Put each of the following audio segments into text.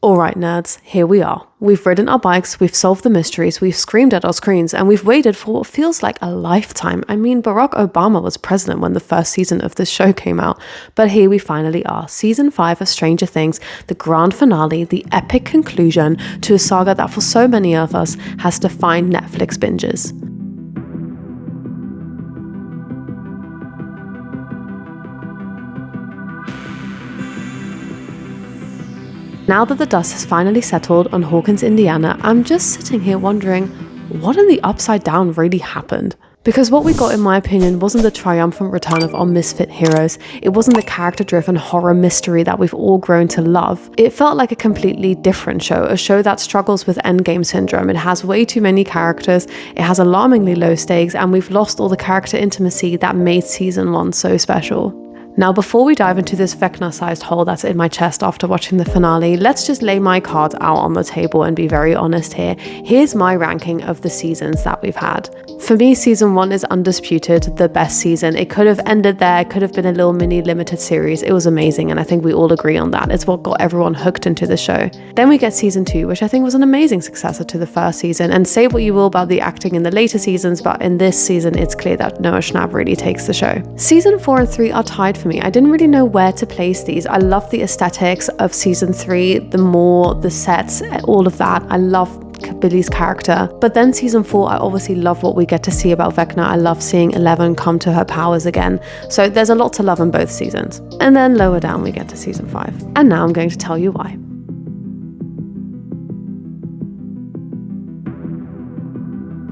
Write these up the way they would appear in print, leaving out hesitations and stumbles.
Alright nerds, here we are. We've ridden our bikes, we've solved the mysteries, we've screamed at our screens, and we've waited for what feels like a lifetime. I mean, Barack Obama was president when the first season of this show came out, but here we finally are. Season 5 of Stranger Things, the grand finale, the epic conclusion to a saga that for so many of us has defined Netflix binges. Now that the dust has finally settled on Hawkins, Indiana, I'm just sitting here wondering, what in the upside down really happened? Because what we got, in my opinion, wasn't the triumphant return of our misfit heroes. It wasn't the character-driven horror mystery that we've all grown to love. It felt like a completely different show, a show that struggles with endgame syndrome. It has way too many characters, it has alarmingly low stakes, and we've lost all the character intimacy that made season 1 so special. Now, before we dive into this Vecna-sized hole that's in my chest after watching the finale, let's just lay my cards out on the table and be very honest here. Here's my ranking of the seasons that we've had. For me, season 1 is undisputed the best season. It could have ended there, it could have been a little mini limited series. It was amazing, and I think we all agree on that. It's what got everyone hooked into the show. Then we get season 2, which I think was an amazing successor to the first season. And say what you will about the acting in the later seasons, but in this season, it's clear that Noah Schnapp really takes the show. Season 4 and 3 are tied for me. I didn't really know where to place these. I love the aesthetics of season 3, the sets, all of that. I love Billy's character. But then season 4, I obviously love what we get to see about Vecna. I love seeing Eleven come to her powers again. So there's a lot to love in both seasons. And then lower down we get to season 5. And now I'm going to tell you why.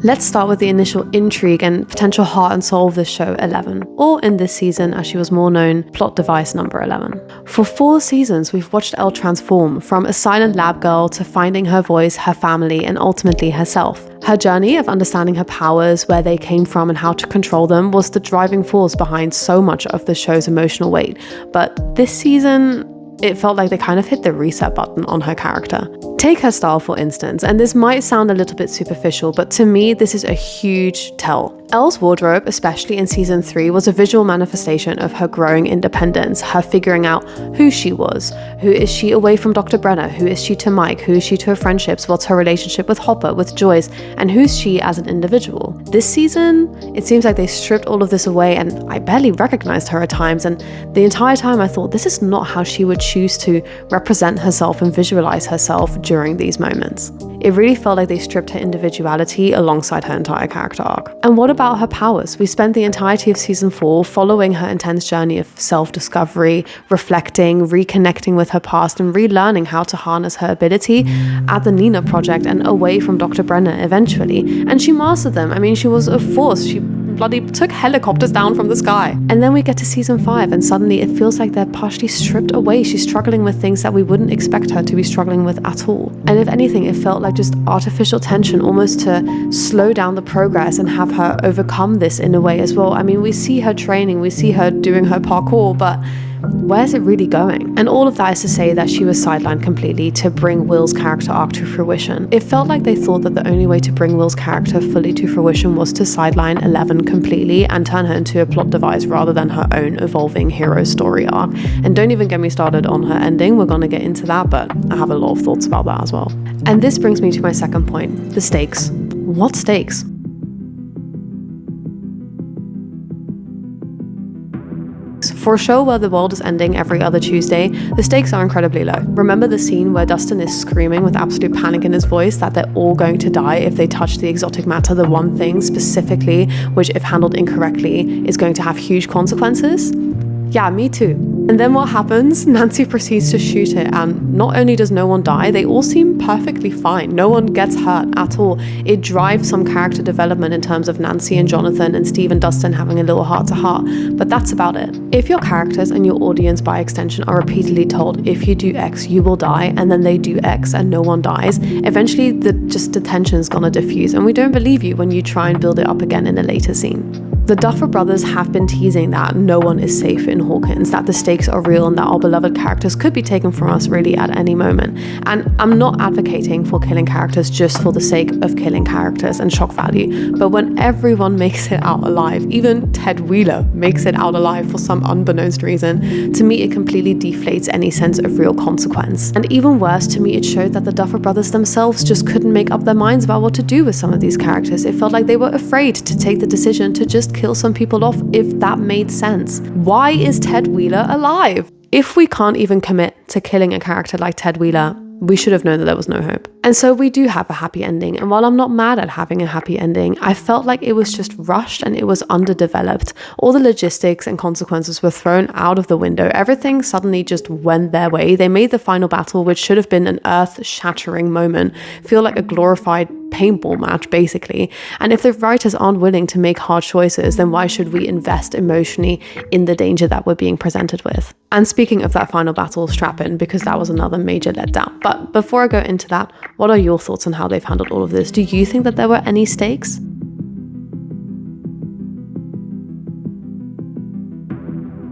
Let's start with the initial intrigue and potential heart and soul of this show, Eleven, or in this season, as she was more known, plot device number 11. For 4 seasons, we've watched Elle transform from a silent lab girl to finding her voice, her family, and ultimately herself. Her journey of understanding her powers, where they came from, and how to control them was the driving force behind so much of the show's emotional weight. But this season, it felt like they kind of hit the reset button on her character. Take her style, for instance, and this might sound a little bit superficial, but to me, this is a huge tell. Elle's wardrobe, especially in season 3, was a visual manifestation of her growing independence, her figuring out who she was. Who is she away from Dr. Brenner? Who is she to Mike? Who is she to her friendships? What's her relationship with Hopper, with Joyce? And who's she as an individual? This season, it seems like they stripped all of this away, and I barely recognized her at times, and the entire time I thought, this is not how she would choose to represent herself and visualize herself during these moments. It really felt like they stripped her individuality alongside her entire character arc. And what about her powers? We spent the entirety of season 4 following her intense journey of self-discovery, reflecting, reconnecting with her past, and relearning how to harness her ability at the Nina Project and away from Dr. Brenner eventually. And she mastered them. I mean, she was a force. She bloody took helicopters down from the sky. And then we get to season 5 and suddenly it feels like they're partially stripped away. She's struggling with things that we wouldn't expect her to be struggling with at all. And if anything, it felt like just artificial tension, almost to slow down the progress and have her overcome this in a way as well. I mean, we see her training, we see her doing her parkour, but where's it really going? And all of that is to say that she was sidelined completely to bring Will's character arc to fruition. It felt like they thought that the only way to bring Will's character fully to fruition was to sideline Eleven completely and turn her into a plot device rather than her own evolving hero story arc. And don't even get me started on her ending, we're gonna get into that, but I have a lot of thoughts about that as well. And this brings me to my second point, the stakes. What stakes? For a show where the world is ending every other Tuesday, the stakes are incredibly low. Remember the scene where Dustin is screaming with absolute panic in his voice that they're all going to die if they touch the exotic matter, the one thing specifically, which if handled incorrectly, is going to have huge consequences? Yeah, me too. And then what happens? Nancy proceeds to shoot it, and not only does no one die, they all seem perfectly fine. No one gets hurt at all. It drives some character development in terms of Nancy and Jonathan and Steve and Dustin having a little heart-to-heart, but that's about it. If your characters and your audience by extension are repeatedly told, if you do X, you will die, and then they do X and no one dies, eventually the tension is gonna diffuse, and we don't believe you when you try and build it up again in a later scene. The Duffer Brothers have been teasing that no one is safe in Hawkins, that the stakes are real and that our beloved characters could be taken from us really at any moment. And I'm not advocating for killing characters just for the sake of killing characters and shock value, but when everyone makes it out alive, even Ted Wheeler makes it out alive for some unbeknownst reason, to me it completely deflates any sense of real consequence. And even worse, to me it showed that the Duffer Brothers themselves just couldn't make up their minds about what to do with some of these characters. It felt like they were afraid to take the decision to just kill some people off if that made sense. Why is Ted Wheeler alive? If we can't even commit to killing a character like Ted Wheeler, we should have known that there was no hope. And so we do have a happy ending. And while I'm not mad at having a happy ending, I felt like it was just rushed and it was underdeveloped. All the logistics and consequences were thrown out of the window. Everything suddenly just went their way. They made the final battle, which should have been an earth-shattering moment, feel like a glorified paintball match, basically. And if the writers aren't willing to make hard choices, then why should we invest emotionally in the danger that we're being presented with? And speaking of that final battle, strap in, because that was another major letdown. But before I go into that, what are your thoughts on how they've handled all of this? Do you think that there were any stakes?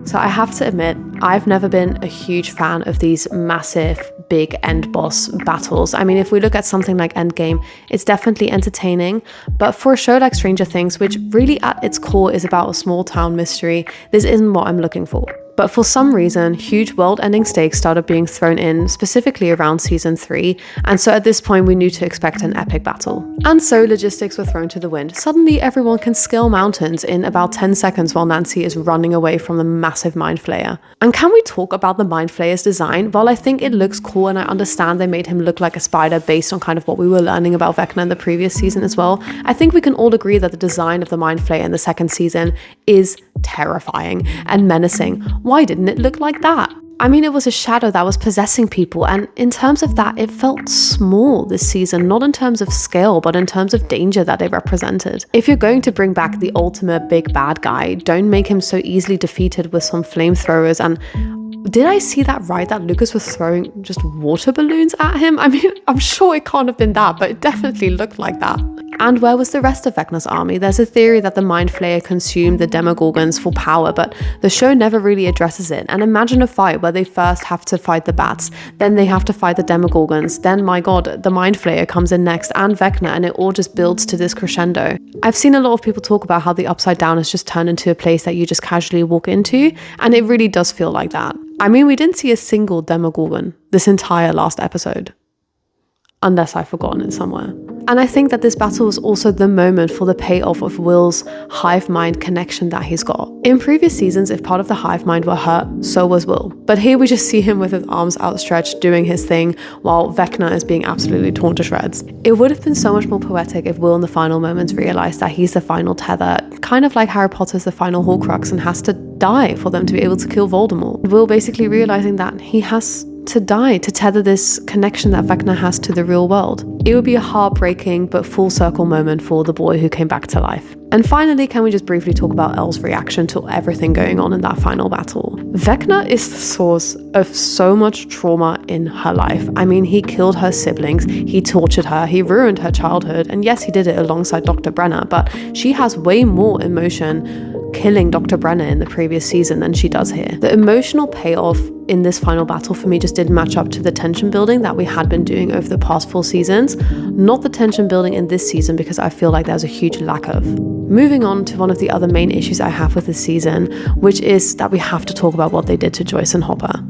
So I have to admit, I've never been a huge fan of these massive, big end boss battles. I mean, if we look at something like Endgame, it's definitely entertaining, but for a show like Stranger Things, which really at its core is about a small town mystery, this isn't what I'm looking for. But for some reason, huge world-ending stakes started being thrown in, specifically around season 3, and so at this point we knew to expect an epic battle. And so logistics were thrown to the wind. Suddenly everyone can scale mountains in about 10 seconds while Nancy is running away from the massive Mind Flayer. And can we talk about the Mind Flayer's design? While I think it looks cool and I understand they made him look like a spider based on kind of what we were learning about Vecna in the previous season as well, I think we can all agree that the design of the Mind Flayer in the second season is terrifying and menacing. Why didn't it look like that? I mean, it was a shadow that was possessing people, and in terms of that, it felt small this season, not in terms of scale, but in terms of danger that it represented. If you're going to bring back the ultimate big bad guy, don't make him so easily defeated with some flamethrowers. And did I see that right, that Lucas was throwing just water balloons at him? I mean, I'm sure it can't have been that, but it definitely looked like that. And where was the rest of Vecna's army? There's a theory that the Mind Flayer consumed the Demogorgons for power, but the show never really addresses it. And imagine a fight where they first have to fight the bats, then they have to fight the Demogorgons, then, my god, the Mind Flayer comes in next, and Vecna, and it all just builds to this crescendo. I've seen a lot of people talk about how the Upside Down has just turned into a place that you just casually walk into, and it really does feel like that. I mean, we didn't see a single Demogorgon this entire last episode. Unless I've forgotten it somewhere. And I think that this battle was also the moment for the payoff of Will's hive mind connection that he's got. In previous seasons, if part of the hive mind were hurt, so was Will. But here we just see him with his arms outstretched doing his thing while Vecna is being absolutely torn to shreds. It would have been so much more poetic if Will in the final moments realized that he's the final tether, kind of like Harry Potter's the final Horcrux, and has to die for them to be able to kill Voldemort. Will basically realizing that he has to die to tether this connection that Vecna has to the real world. It would be a heartbreaking but full circle moment for the boy who came back to life. And finally, can we just briefly talk about Elle's reaction to everything going on in that final battle? Vecna is the source of so much trauma in her life. I mean, he killed her siblings, he tortured her, he ruined her childhood, and yes, he did it alongside Dr. Brenner, but she has way more emotion killing Dr. Brenner in the previous season than she does here. The emotional payoff in this final battle for me just didn't match up to the tension building that we had been doing over the past 4 seasons, not the tension building in this season, because I feel like there's a huge lack of. Moving on to one of the other main issues I have with this season, which is that we have to talk about what they did to Joyce and Hopper.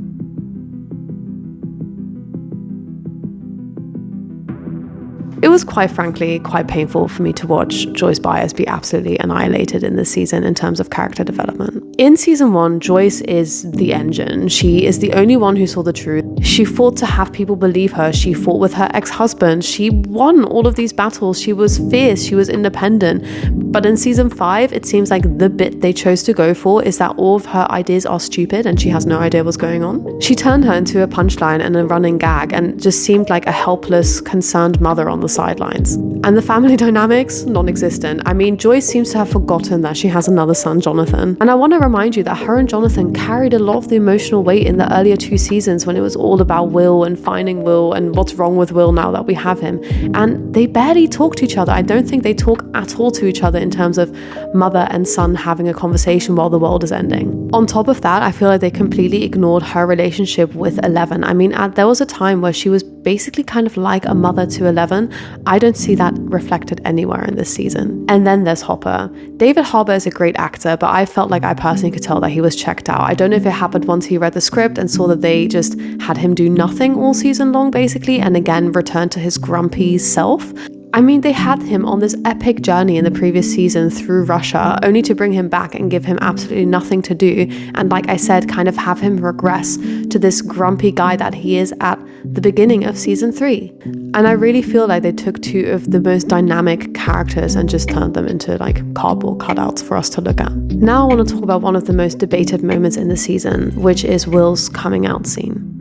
It was quite frankly quite painful for me to watch Joyce Byers be absolutely annihilated in this season in terms of character development. In season 1, Joyce is the engine. She is the only one who saw the truth. She fought to have people believe her. She fought with her ex-husband. She won all of these battles. She was fierce. She was independent. But in season 5, it seems like the bit they chose to go for is that all of her ideas are stupid and she has no idea what's going on. She turned her into a punchline and a running gag and just seemed like a helpless, concerned mother on the the sidelines. And the family dynamics, non-existent. I mean, Joyce seems to have forgotten that she has another son, Jonathan. And I want to remind you that her and Jonathan carried a lot of the emotional weight in the earlier 2 seasons when it was all about Will and finding Will and what's wrong with Will now that we have him. And they barely talk to each other. I don't think they talk at all to each other in terms of mother and son having a conversation while the world is ending. On top of that, I feel like they completely ignored her relationship with Eleven. I mean, there was a time where she was basically kind of like a mother to Eleven. I don't see that reflected anywhere in this season. And then there's Hopper. David Harbour is a great actor, but I felt like I personally could tell that he was checked out. I don't know if it happened once he read the script and saw that they just had him do nothing all season long, basically, and again return to his grumpy self. I mean, they had him on this epic journey in the previous season through Russia, only to bring him back and give him absolutely nothing to do. And like I said, kind of have him regress to this grumpy guy that he is at the beginning of season 3. And I really feel like they took 2 of the most dynamic characters and just turned them into like cardboard cutouts for us to look at. Now I want to talk about one of the most debated moments in the season, which is Will's coming out scene.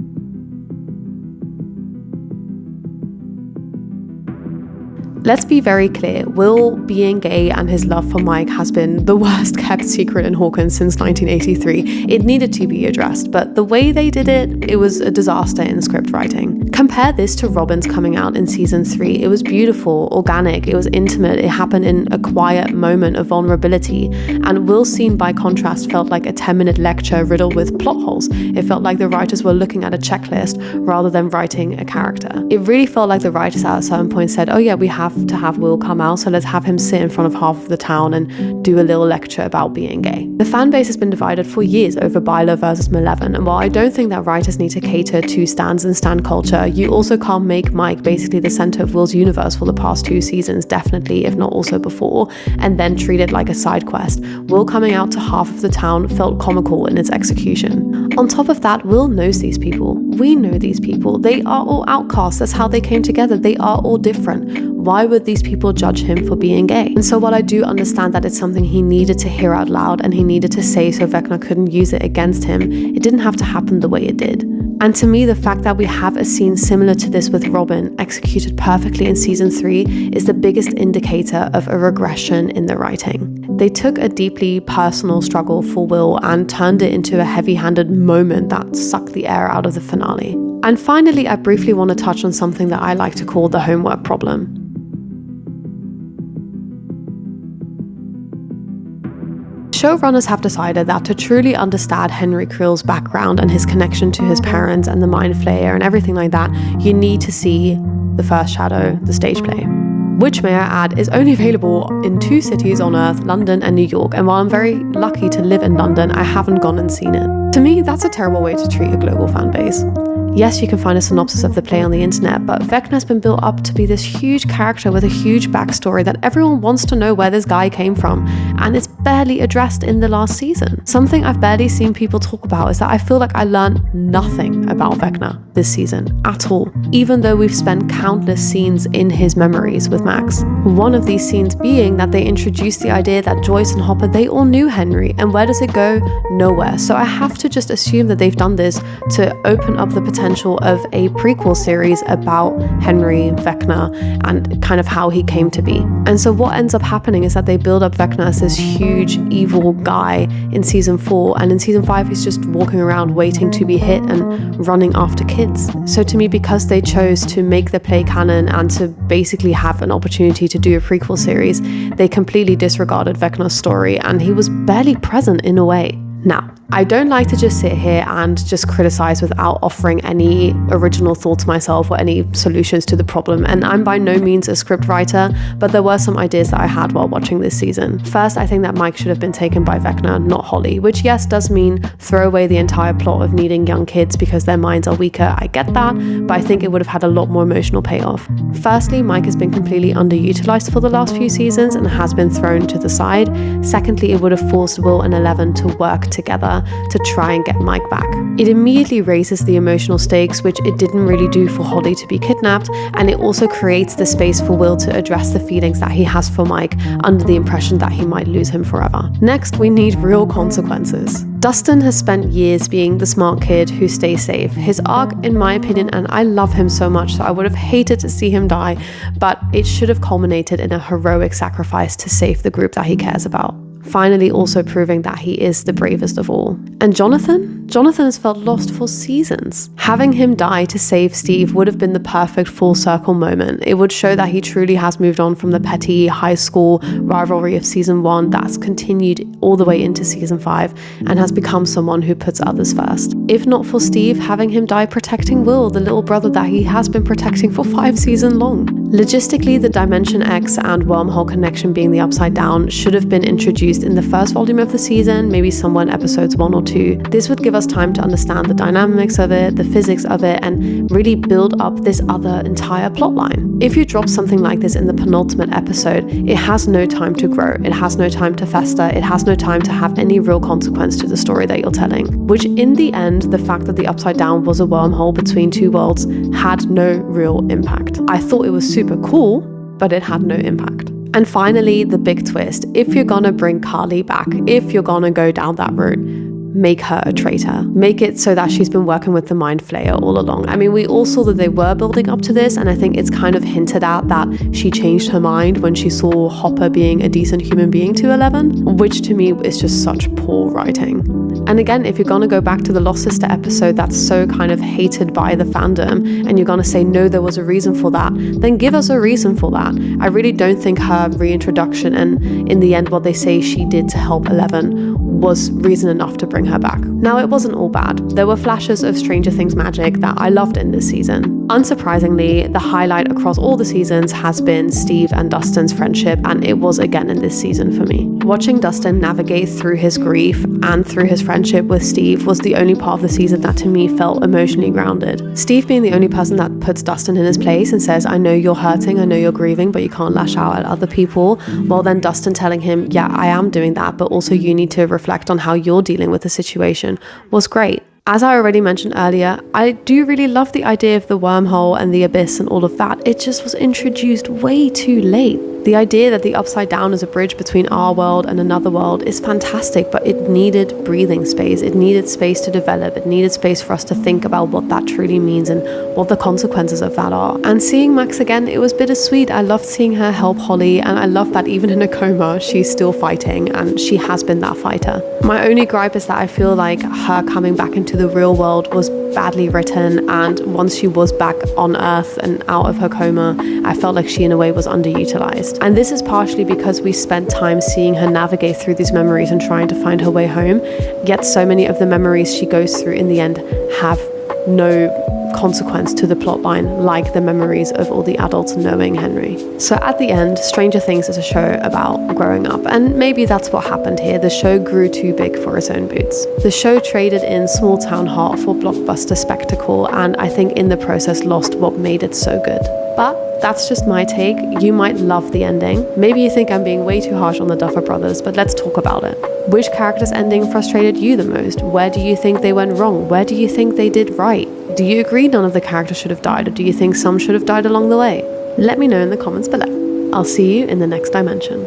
Let's be very clear, Will being gay and his love for Mike has been the worst kept secret in Hawkins since 1983. It needed to be addressed, but the way they did it, it was a disaster in script writing. Compare this to Robin's coming out in season 3. It was beautiful, organic, it was intimate, it happened in a quiet moment of vulnerability. And Will's scene, by contrast, felt like a 10-minute lecture riddled with plot holes. It felt like the writers were looking at a checklist rather than writing a character. It really felt like the writers at a certain point said, oh yeah, we have to have Will come out, so let's have him sit in front of half of the town and do a little lecture about being gay. The fan base has been divided for years over Bilo versus Malevolent, and while I don't think that writers need to cater to stans and stan culture, you also can't make Mike basically the center of Will's universe for the past 2 seasons, definitely, if not also before, and then treat it like a side quest. Will coming out to half of the town felt comical in its execution. On top of that, Will knows these people. We know these people. They are all outcasts. That's how they came together. They are all different. Why would these people judge him for being gay? And so while I do understand that it's something he needed to hear out loud and he needed to say so Vecna couldn't use it against him, it didn't have to happen the way it did. And to me, the fact that we have a scene similar to this with Robin, executed perfectly in season 3, is the biggest indicator of a regression in the writing. They took a deeply personal struggle for Will and turned it into a heavy-handed moment that sucked the air out of the finale. And finally, I briefly want to touch on something that I like to call the homework problem. Showrunners have decided that to truly understand Henry Creel's background and his connection to his parents and the Mind Flayer and everything like that, you need to see The First Shadow, the stage play. Which, may I add, is only available in 2 cities on Earth, London and New York, and while I'm very lucky to live in London, I haven't gone and seen it. To me, that's a terrible way to treat a global fan base. Yes, you can find a synopsis of the play on the internet, but Vecna has been built up to be this huge character with a huge backstory that everyone wants to know where this guy came from, and it's barely addressed in the last season. Something I've barely seen people talk about is that I feel like I learned nothing about Vecna this season at all, even though we've spent countless scenes in his memories with Max. One of these scenes being that they introduced the idea that Joyce and Hopper, they all knew Henry, and where does it go? Nowhere. So I have to just assume that they've done this to open up the potential of a prequel series about Henry, Vecna, and kind of how he came to be. And so what ends up happening is that they build up Vecna as this huge evil guy in season 4, and in season 5 he's just walking around waiting to be hit and running after kids. So to me, because they chose to make the play canon and to basically have an opportunity to do a prequel series, they completely disregarded Vecna's story, and he was barely present in a way. Now, I don't like to just sit here and just criticize without offering any original thoughts myself or any solutions to the problem, and I'm by no means a script writer, but there were some ideas that I had while watching this season. First, I think that Mike should have been taken by Vecna, not Holly, which yes, does mean throw away the entire plot of needing young kids because their minds are weaker, I get that, but I think it would have had a lot more emotional payoff. Firstly, Mike has been completely underutilized for the last few seasons and has been thrown to the side. Secondly, it would have forced Will and Eleven to work together together to try and get Mike back. It immediately raises the emotional stakes, which it didn't really do for Holly to be kidnapped, and it also creates the space for Will to address the feelings that he has for Mike under the impression that he might lose him forever. Next, we need real consequences. Dustin has spent years being the smart kid who stays safe. His arc, in my opinion, and I love him so much, so I would have hated to see him die, but it should have culminated in a heroic sacrifice to save the group that he cares about. Finally also proving that he is the bravest of all. And Jonathan has felt lost for seasons. Having him die to save Steve would have been the perfect full circle moment. It would show that he truly has moved on from the petty high school rivalry of season 1 that's continued all the way into season 5 and has become someone who puts others first. If not for Steve, having him die protecting Will, the little brother that he has been protecting for 5 seasons long. Logistically, the Dimension X and wormhole connection being the Upside Down should have been introduced in the first volume of the season, maybe somewhere in episodes 1 or 2. This would give us time to understand the dynamics of it, the physics of it, and really build up this other entire plotline. If you drop something like this in the penultimate episode, it has no time to grow, it has no time to fester, it has no time to have any real consequence to the story that you're telling. Which in the end, the fact that the Upside Down was a wormhole between 2 worlds had no real impact. I thought it was super cool, but it had no impact. And finally, the big twist. If you're gonna bring Carly back, if you're gonna go down that route, make her a traitor. Make it so that she's been working with the Mind Flayer all along. I mean, we all saw that they were building up to this, and I think it's kind of hinted at that she changed her mind when she saw Hopper being a decent human being to Eleven, which to me is just such poor writing. And again, if you're gonna go back to the Lost Sister episode that's so kind of hated by the fandom, and you're gonna say, no, there was a reason for that, then give us a reason for that. I really don't think her reintroduction and in the end what they say she did to help Eleven was reason enough to bring her back. Now, it wasn't all bad. There were flashes of Stranger Things magic that I loved in this season. Unsurprisingly, the highlight across all the seasons has been Steve and Dustin's friendship, and it was again in this season for me. Watching Dustin navigate through his grief and through his friendship with Steve was the only part of the season that to me felt emotionally grounded. Steve being the only person that puts Dustin in his place and says, I know you're hurting, I know you're grieving, but you can't lash out at other people. Well, then Dustin telling him, yeah, I am doing that, but also you need to reflect on how you're dealing with the situation was great. As I already mentioned earlier, I do really love the idea of the wormhole and the abyss and all of that. It just was introduced way too late. The idea that the Upside Down is a bridge between our world and another world is fantastic, but it needed breathing space. It needed space to develop. It needed space for us to think about what that truly means and what the consequences of that are. And seeing Max again, it was bittersweet. I loved seeing her help Holly, and I love that even in a coma, she's still fighting, and she has been that fighter. My only gripe is that I feel like her coming back into the real world was badly written, and once she was back on Earth and out of her coma, I felt like she in a way was underutilized. And this is partially because we spent time seeing her navigate through these memories and trying to find her way home, yet so many of the memories she goes through in the end have no consequence to the plotline, like the memories of all the adults knowing Henry. So at the end, Stranger Things is a show about growing up, and maybe that's what happened here. The show grew too big for its own boots. The show traded in small town heart for blockbuster spectacle, and I think in the process lost what made it so good. But that's just my take. You might love the ending. Maybe you think I'm being way too harsh on the Duffer Brothers, but let's talk about it. Which character's ending frustrated you the most? Where do you think they went wrong? Where do you think they did right? Do you agree none of the characters should have died, or do you think some should have died along the way? Let me know in the comments below. I'll see you in the next dimension.